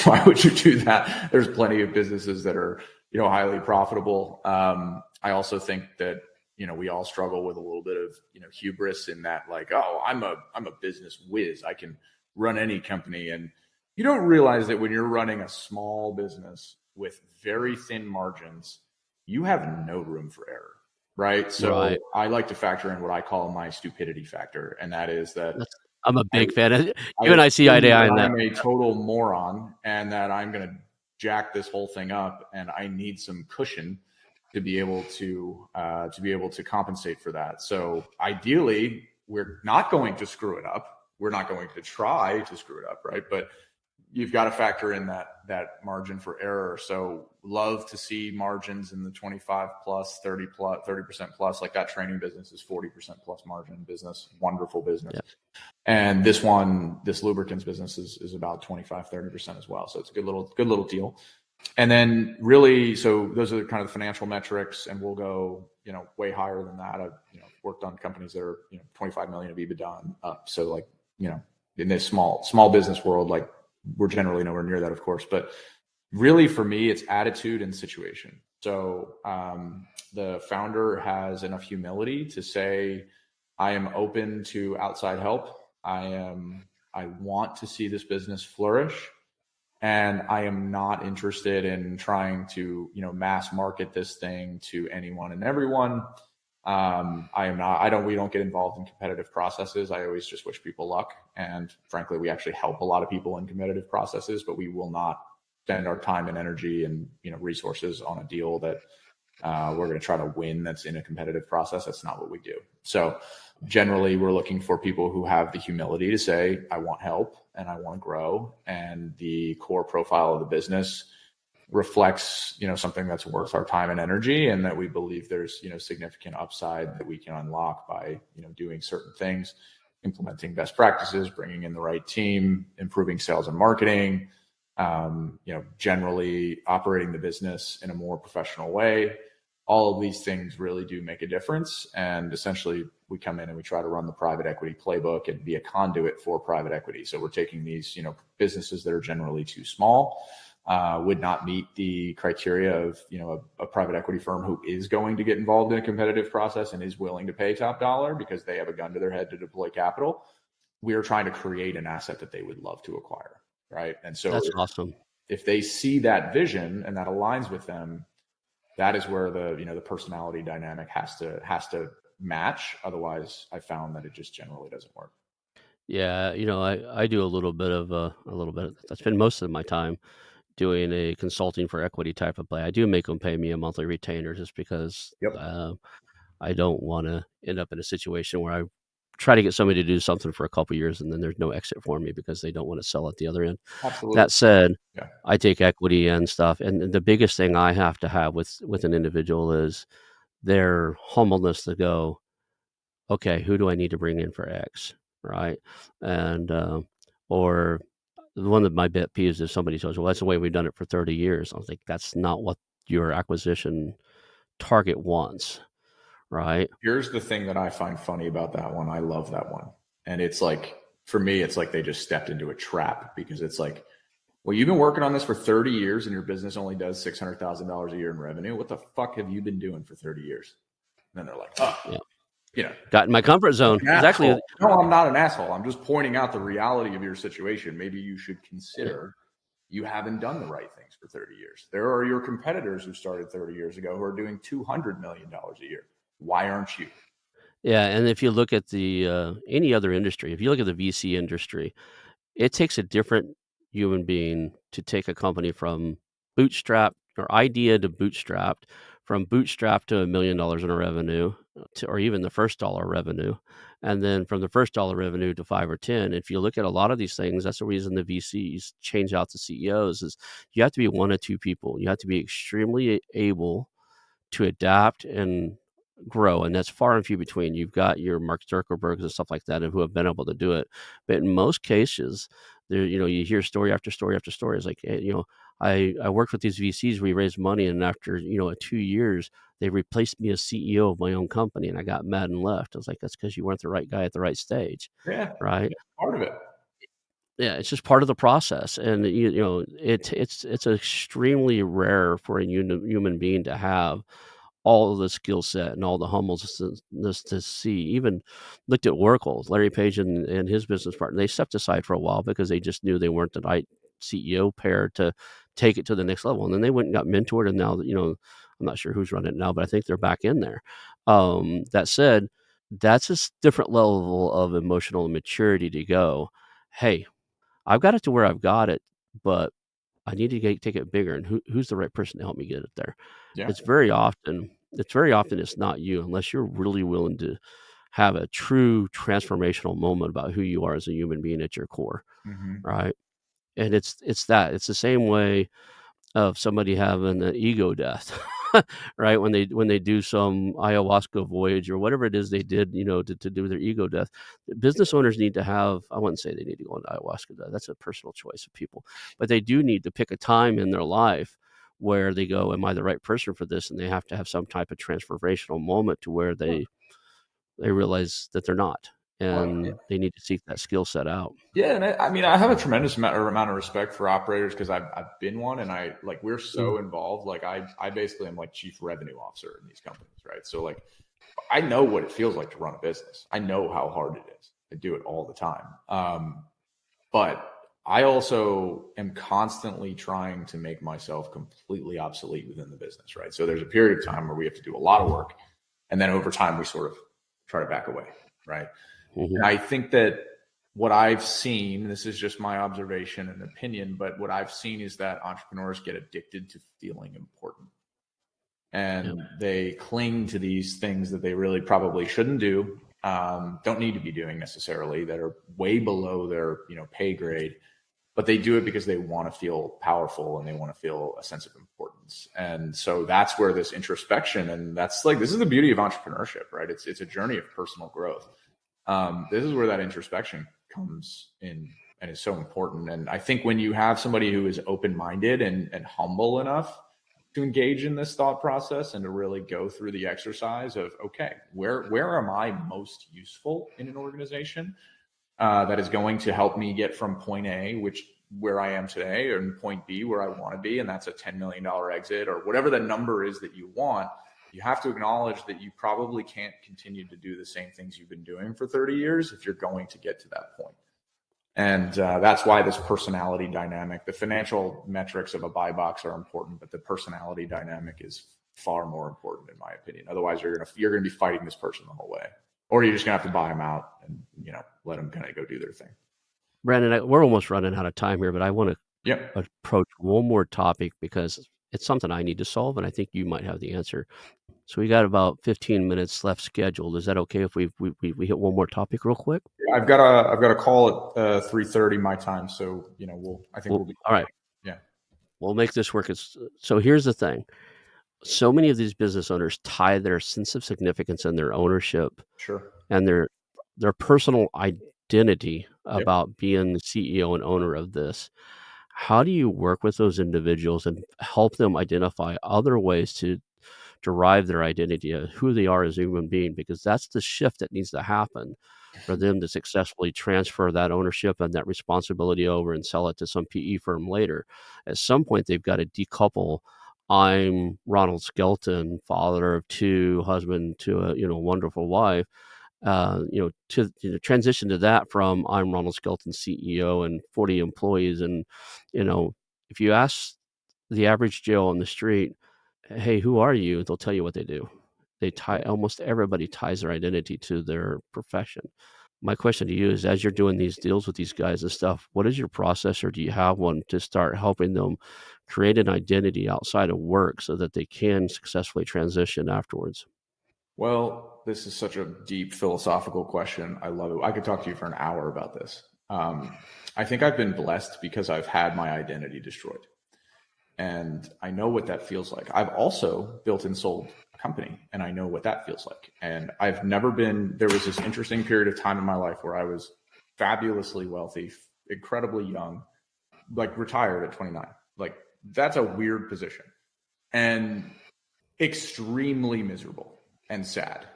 Why would you do that? There's plenty of businesses that are, highly profitable. I also think that, we all struggle with a little bit of, hubris in that, like, oh, I'm a business whiz. I can run any company. And you don't realize that when you're running a small business with very thin margins, you have no room for error. Right. So Right. I like to factor in what I call my stupidity factor. And that is that I'm a big fan. I You and I see eye to assume eye that on that. I'm a total moron and that I'm going to jack this whole thing up, and I need some cushion to be able to compensate for that. So ideally, we're not going to screw it up. We're not going to try to screw it up, right? But you've got to factor in that margin for error. So love to see margins in the 25 plus, 30% plus. Like that training business is 40% plus margin business. Wonderful business. Yeah. And this lubricants business is about 25, 30% as well. So it's a good little deal. And then really, so those are kind of the financial metrics, and we'll go, way higher than that. I've, worked on companies that are, 25 million of EBITDA and up. So like, in this small business world, like we're generally nowhere near that, of course, but really for me, it's attitude and situation. So, the founder has enough humility to say, I am open to outside help. I want to see this business flourish, and I am not interested in trying to, mass market this thing to anyone and everyone. We don't get involved in competitive processes. I always just wish people luck. And frankly, we actually help a lot of people in competitive processes, but we will not spend our time and energy and, resources on a deal that we're going to try to win that's in a competitive process. That's not what we do. So generally, we're looking for people who have the humility to say, I want help and I want to grow. And the core profile of the business reflects, something that's worth our time and energy, and that we believe there's, significant upside that we can unlock by, doing certain things, implementing best practices, bringing in the right team, improving sales and marketing, generally operating the business in a more professional way. All of these things really do make a difference. And essentially we come in and we try to run the private equity playbook and be a conduit for private equity. So we're taking these, businesses that are generally too small, would not meet the criteria of, a private equity firm who is going to get involved in a competitive process and is willing to pay top dollar because they have a gun to their head to deploy capital. We are trying to create an asset that they would love to acquire. Right. And so That's awesome. If they see that vision and that aligns with them, that is where the personality dynamic has to match. Otherwise, I found that it just generally doesn't work. Yeah, I do a little bit. I spend most of my time doing a consulting for equity type of play. I do make them pay me a monthly retainer just because Yep. I don't want to end up in a situation where I try to get somebody to do something for a couple of years and then there's no exit for me because they don't want to sell at the other end. Absolutely. That said, Yeah. I take equity and stuff, and the biggest thing I have to have with an individual is their humbleness to go, okay, who do I need to bring in for X, right? And or one of my pet peeves is somebody says, well, that's the way we've done it for 30 years. I was like, that's not what your acquisition target wants, right? Here's the thing that I find funny about that one. I love that one. And it's like, for me, it's like they just stepped into a trap, because it's like, well, you've been working on this for 30 years and your business only does $600,000 a year in revenue. What the fuck have you been doing for 30 years? And then they're like, oh, yeah. Got in my comfort zone. Exactly. No, I'm not an asshole. I'm just pointing out the reality of your situation. Maybe you should consider you haven't done the right things for 30 years. There are your competitors who started 30 years ago who are doing $200 million a year. Why aren't you? Yeah, and if you look at the any other industry, if you look at the VC industry, it takes a different human being to take a company from bootstrap or idea to bootstrapped, from bootstrap to $1 million in a revenue, or even the first dollar revenue, and then from the first dollar revenue to 5 or 10. If you look at a lot of these things, that's the reason the VCs change out the CEOs is you have to be one of two people. You have to be extremely able to adapt and grow, and that's far and few between. You've got your Mark Zuckerbergs and stuff like that who have been able to do it, but in most cases, there, you hear story after story after story. It's like, hey, I worked with these VCs. We raised money, and after 2 years, they replaced me as CEO of my own company, and I got mad and left. I was like, "That's because you weren't the right guy at the right stage," Yeah, right? it's part of it. Yeah, it's just part of the process, and it's extremely rare for a human being to have all of the skill set and all the humbleness to see. Even looked at Oracle, Larry Page and his business partner, they stepped aside for a while because they just knew they weren't the right CEO pair to take it to the next level. And then they went and got mentored, and now, I'm not sure who's running it now, but I think they're back in there. That said, that's a different level of emotional maturity to go, hey, I've got it to where I've got it, but I need to take it bigger, and who's the right person to help me get it there? Yeah. It's very often it's not you, unless you're really willing to have a true transformational moment about who you are as a human being at your core, Hmm. right? And it's the same way of somebody having an ego death, right? When they do some ayahuasca voyage or whatever it is they did, to do their ego death. Business owners need to have, I wouldn't say they need to go into ayahuasca death. That's a personal choice of people. But they do need to pick a time in their life where they go, am I the right person for this? And they have to have some type of transformational moment to where they realize that they're not. Well, And they need to seek that skill set out. yeah, and I mean, I have a tremendous amount of respect for operators because I've been one, and we're Mhm. so involved. Like I basically am like chief revenue officer in these companies, right? So like I know what it feels like to run a business. I know how hard it is. I do it all the time. But I also am constantly trying to make myself completely obsolete within the business, right? So there's a period of time where we have to do a lot of work, and then over time we sort of try to back away, right? Mhm. And I think that what I've seen, this is just my observation and opinion, but what I've seen is that entrepreneurs get addicted to feeling important. Yep. And they cling to these things that they really probably shouldn't do, don't need to be doing necessarily, that are way below their pay grade, but they do it because they want to feel powerful and they want to feel a sense of importance. And so that's where this introspection, and that's like, this is the beauty of entrepreneurship, right? It's a journey of personal growth. This is where that introspection comes in and is so important. And I think when you have somebody who is open-minded and humble enough to engage in this thought process and to really go through the exercise of, okay, where am I most useful in an organization that is going to help me get from point A, which where I am today, and point B, where I want to be, and that's a $10 million exit or whatever the number is that you want. You have to acknowledge that you probably can't continue to do the same things you've been doing for 30 years if you're going to get to that point. And that's why this personality dynamic, the financial metrics of a buy box are important, but the personality dynamic is far more important, in my opinion. Otherwise, you're gonna be fighting this person the whole way, or you're just gonna have to buy them out and let them kind of go do their thing. Brandon, we're almost running out of time here, but I want to Yep. approach one more topic because it's something I need to solve, and I think you might have the answer. So we got about 15 minutes left scheduled. Is that okay if we hit one more topic real quick? I've got a call at 3:30 my time, so I think Well, we'll be all right. yeah, We'll make this work. So here's the thing. So many of these business owners tie their sense of significance and their ownership sure. and their personal identity Yep. about being the CEO and owner of this. How do you work with those individuals and help them identify other ways to derive their identity of who they are as a human being? Because that's the shift that needs to happen for them to successfully transfer that ownership and that responsibility over and sell it to some PE firm later. At some point, they've got to decouple. I'm Ronald Skelton, father of two, husband to a wonderful wife. To transition to that from I'm Ronald Skelton, CEO and 40 employees, and you know, if you ask the average Joe on the street, "Hey, who are you?" They'll tell you what they do. They tie almost everybody ties their identity to their profession. My question to you is, as you're doing these deals with these guys and stuff, what is your process, or do you have one to start helping them create an identity outside of work so that they can successfully transition afterwards? Well, this is such a deep philosophical question. I love it. I could talk to you for an hour about this. I think I've been blessed because I've had my identity destroyed. And I know what that feels like. I've also built and sold a company, and I know what that feels like. And I've never been, there was this interesting period of time in my life where I was fabulously wealthy, incredibly young, like retired at 29, like that's a weird position and extremely miserable and sad.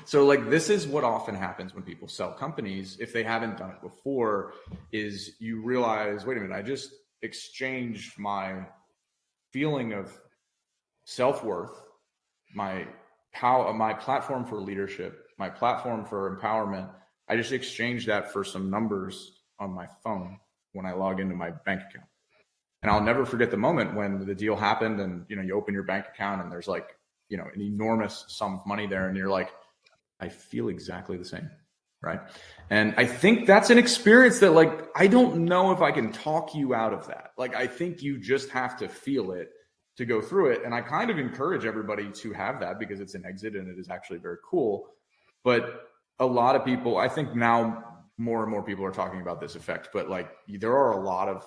So like, this is what often happens when people sell companies, if they haven't done it before, is you realize, wait a minute, I just exchanged my feeling of self-worth, my power, my platform for leadership, my platform for empowerment. I just exchanged that for some numbers on my phone when I log into my bank account. And I'll never forget the moment when the deal happened and, you open your bank account and there's like, an enormous sum of money there. And you're like, I feel exactly the same. Right. And I think that's an experience that, like, I don't know if I can talk you out of that. Like, I think you just have to feel it to go through it. And I kind of encourage everybody to have that because it's an exit and it is actually very cool. But a lot of people, I think now more and more people are talking about this effect, but like, there are a lot of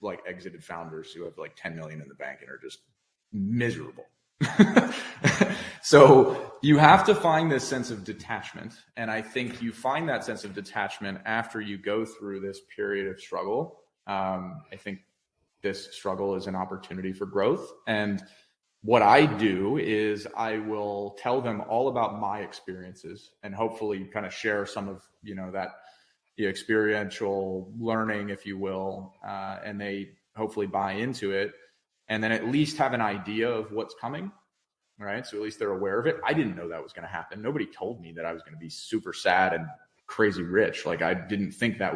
like exited founders who have like 10 million in the bank and are just miserable. So you have to find this sense of detachment. And I think you find that sense of detachment after you go through this period of struggle. I think this struggle is an opportunity for growth. And what I do is I will tell them all about my experiences and hopefully kind of share some of, that experiential learning, if you will, and they hopefully buy into it and then at least have an idea of what's coming. Right. So at least they're aware of it. I didn't know that was going to happen. Nobody told me that I was going to be super sad and crazy rich. Like, I didn't think that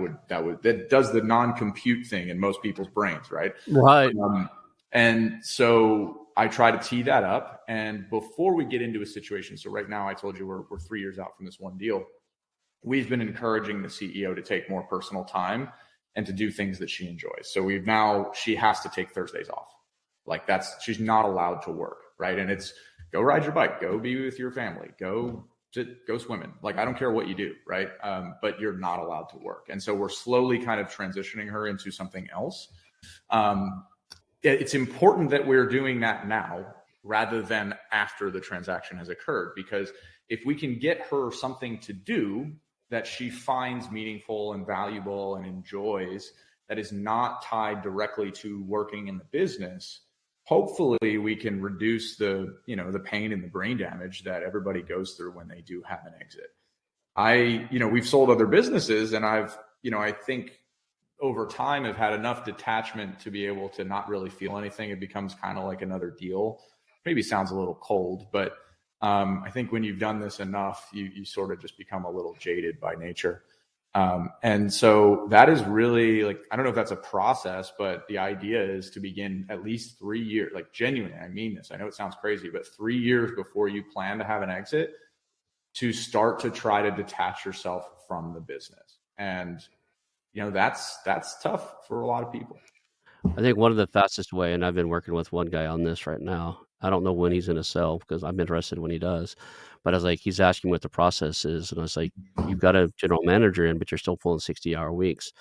does the non-compute thing in most people's brains. Right. Right. And so I try to tee that up. And before we get into a situation, so right now I told you we're 3 years out from this one deal. We've been encouraging the CEO to take more personal time and to do things that she enjoys. So she has to take Thursdays off. Like, she's not allowed to work. Right. And it's go ride your bike, go be with your family, go swimming. Like, I don't care what you do. Right. But you're not allowed to work. And so we're slowly kind of transitioning her into something else. It's important that we're doing that now rather than after the transaction has occurred, because if we can get her something to do that she finds meaningful and valuable and enjoys, that is not tied directly to working in the business, hopefully we can reduce the pain and the brain damage that everybody goes through when they do have an exit. We've sold other businesses, and I think over time have had enough detachment to be able to not really feel anything. It becomes kind of like another deal. Maybe sounds a little cold, but I think when you've done this enough, you sort of just become a little jaded by nature. And so that is really, like, I don't know if that's a process, but the idea is to begin at least 3 years, like, genuinely, I mean this, I know it sounds crazy, but 3 years before you plan to have an exit, to start to try to detach yourself from the business. And, that's tough for a lot of people. I think one of the fastest way, and I've been working with one guy on this right now. I don't know when he's going to sell because I'm interested when he does. But I was like, he's asking what the process is. And I was like, you've got a general manager in, but you're still pulling 60-hour weeks.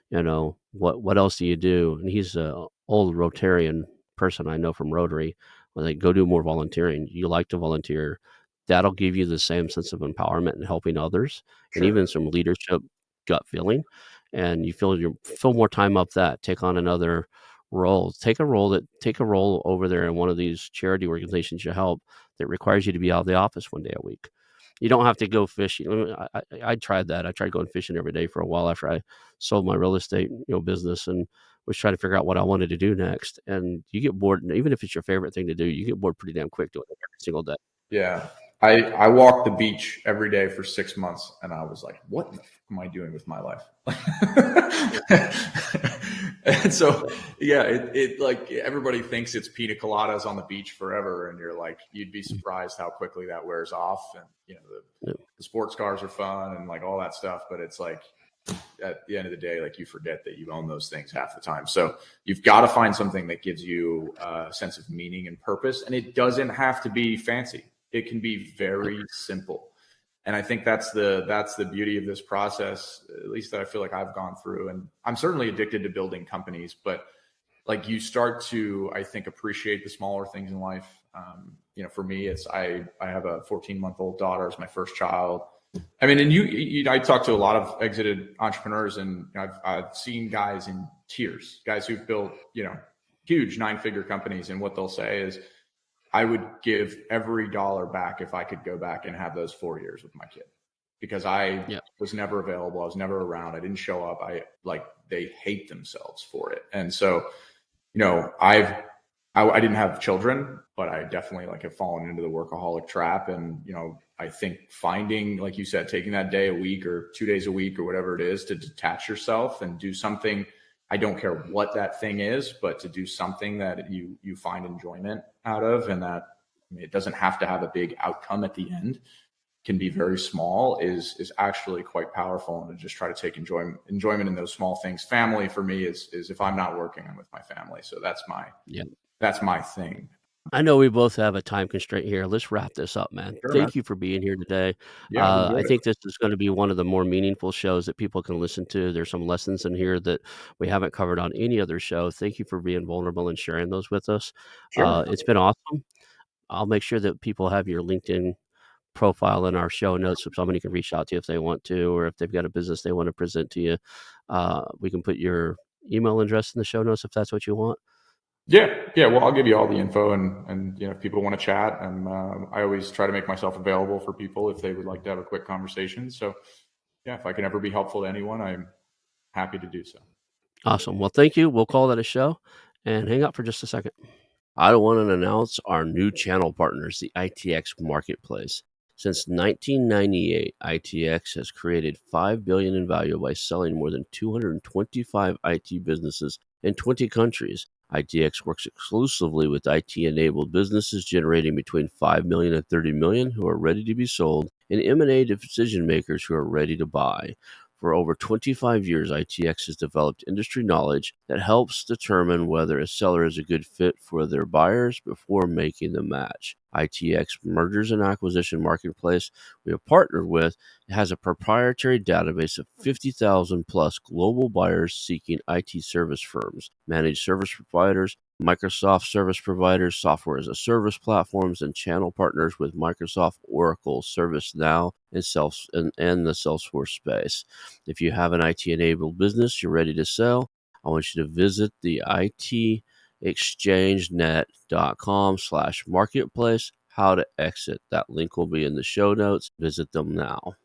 What else do you do? And he's a old Rotarian person I know from Rotary. I was like, go do more volunteering. You like to volunteer. That'll give you the same sense of empowerment and helping others, and even some leadership gut feeling. And you fill more time up that, take on another role. Take a role over there in one of these charity organizations you help that requires you to be out of the office one day a week. You don't have to go fishing. I tried that. I tried going fishing every day for a while after I sold my real estate business and was trying to figure out what I wanted to do next. And you get bored, even if it's your favorite thing to do, you get bored pretty damn quick doing it every single day. Yeah. I walked the beach every day for 6 months, and I was like, what the fuck am I doing with my life? And so, yeah, it like, everybody thinks it's pina coladas on the beach forever. And you're like, you'd be surprised how quickly that wears off. And, the sports cars are fun and like all that stuff. But it's like, at the end of the day, like, you forget that you own those things half the time. So you've got to find something that gives you a sense of meaning and purpose. And it doesn't have to be fancy. It can be very simple. And I think that's the beauty of this process, at least that I feel like I've gone through. And I'm certainly addicted to building companies, but like, you start to, I think, appreciate the smaller things in life. For me, it's I have a 14-month-old daughter as my first child. I mean, and I talk to a lot of exited entrepreneurs, and I've seen guys in tears, guys who've built, huge 9-figure companies. And what they'll say is, I would give every dollar back if I could go back and have those 4 years with my kid, because I Yeah. was never available. I was never around. I didn't show up. They hate themselves for it. And so, I didn't have children, but I definitely have fallen into the workaholic trap. And, I think finding, like you said, taking that day a week or 2 days a week or whatever it is to detach yourself and do something. I don't care what that thing is, but to do something that you find enjoyment out of, and that, it doesn't have to have a big outcome at the end, can be very small, is actually quite powerful. And to just try to take enjoyment in those small things. Family for me is if I'm not working, I'm with my family. So that's my thing. I know we both have a time constraint here. Let's wrap this up, man. Sure, man. Thank you for being here today. Yeah, I've I enjoyed it. think this is going to be one of the more meaningful shows that people can listen to. There's some lessons in here that we haven't covered on any other show. Thank you for being vulnerable and sharing those with us. Sure. It's been awesome. I'll make sure that people have your LinkedIn profile in our show notes so somebody can reach out to you if they want to, or if they've got a business they want to present to you. We can put your email address in the show notes if that's what you want. Yeah. Well, I'll give you all the info, and if people want to chat, and I always try to make myself available for people if they would like to have a quick conversation. So yeah, if I can ever be helpful to anyone, I'm happy to do so. Awesome. Well, thank you. We'll call that a show and hang up for just a second. I want to announce our new channel partners, the ITX Marketplace. Since 1998, ITX has created $5 billion in value by selling more than 225 IT businesses in 20 countries. ITX works exclusively with IT-enabled businesses generating between $5 million and $30 million who are ready to be sold, and M&A decision makers who are ready to buy. For over 25 years, ITX has developed industry knowledge that helps determine whether a seller is a good fit for their buyers before making the match. ITX Mergers and Acquisition Marketplace we have partnered with has a proprietary database of 50,000 plus global buyers seeking IT service firms, managed service providers, Microsoft service providers, software as a service platforms, and channel partners with Microsoft, Oracle, ServiceNow, and the Salesforce space. If you have an IT-enabled business you're ready to sell, I want you to visit the itexchangenet.com/marketplace. How to exit. That link will be in the show notes. Visit them now.